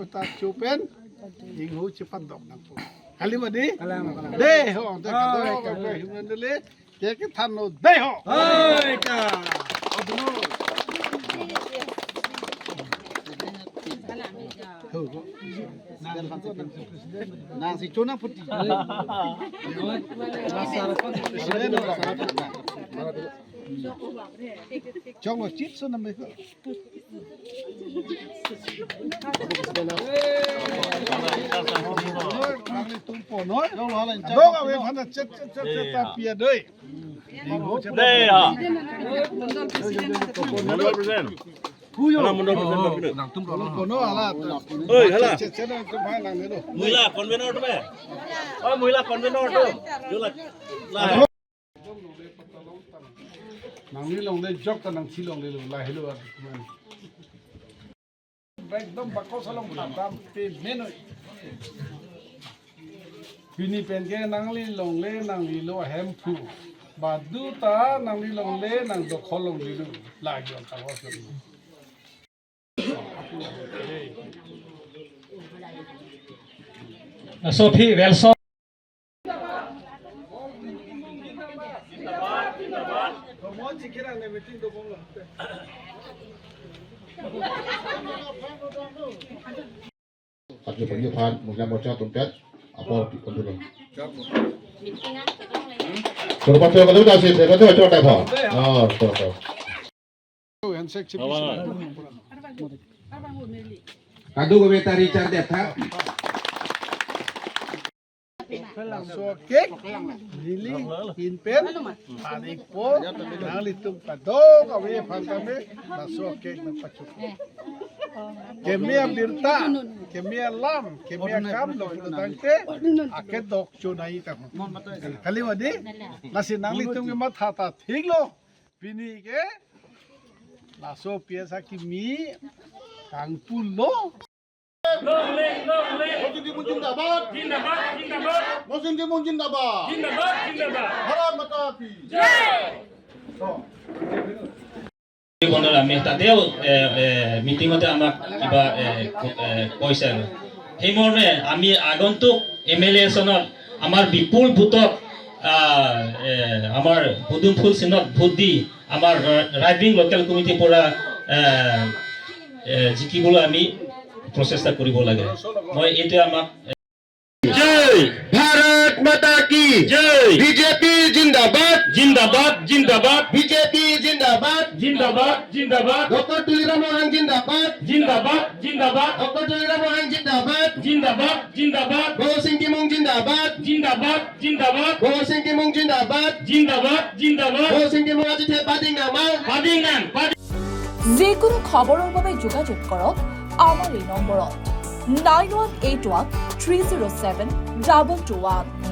ta chupen ing hu cepat dok nang pu kali madi de ho ta ka ka human le ke than no de ho oi ka nang si chona puti chong lo chip so na me Dog away from the chat pier day. Đây hả? 100% Ơi, hả là? Mười là con bên nào đó mẹ? Ôi, 10 là con bên nào đó? Chứ là nang ni long le jok ta nang chi long le la hello man ekdom bakko salong tam pe menoi pini pen ke nang li long le nang li lo hem phu ba du ta nang li long le nang do kholong li lu la yon ta ho so Sophie Welson Satu penyuhan mungkin bocah tumpet apa kontrol. Suruh pasal kalau dah sih, kalau tu coba apa? Oh, betul. Kadu kebeta Richard Depha. so cake lili in pen tarik po nang litung padong awe phangame na so cake na pachu kemia birta kemia lam kemia kam lo dangte ake dok chunai ta kali wadi nasi nang litung ma tha ta thik lo pini ke na so piesa ki mi kang pulo Muslim Timun Jindabat. Muslim Timun Jindabat. Haram Matapi. Kono আমি তাতেও মিটিংতে আমাক কিবা কৈছে সেইমৰ্মে আমি আগন্তুক MLA চনত আমাৰ বিপুল ভোটত আমাৰ পদুমফুল চিনত ভোট দি আমাৰ ৰাইডিং লোকেল কমিটিৰ পৰা জিকিবলৈ আমি প্ৰচেষ্টা কৰিব লাগে মই এইটো আমাক Jai! Bharat Mata ki Jai! BJP Jindabad. Jindabad! Jindabad! BJP Jindabad. Jindabad! Jindabad! Dr. Tulira Mohan Jindabad. Jindabad! Jindabad! Dr. Tulira Mohan Jindabad. Jindabad! Jindabad! Go Singh Timung Jindabad. Jindabad! Jindabad! Go Singh Timung Jindabad. Jindabad! Jindabad! Go Singh Timung Ajithe Bading Namal. Padingan! যিকোনো খবৰৰ বাবে যোগাযোগ কৰক আমাৰ এই নম্বৰত 9181 307 2221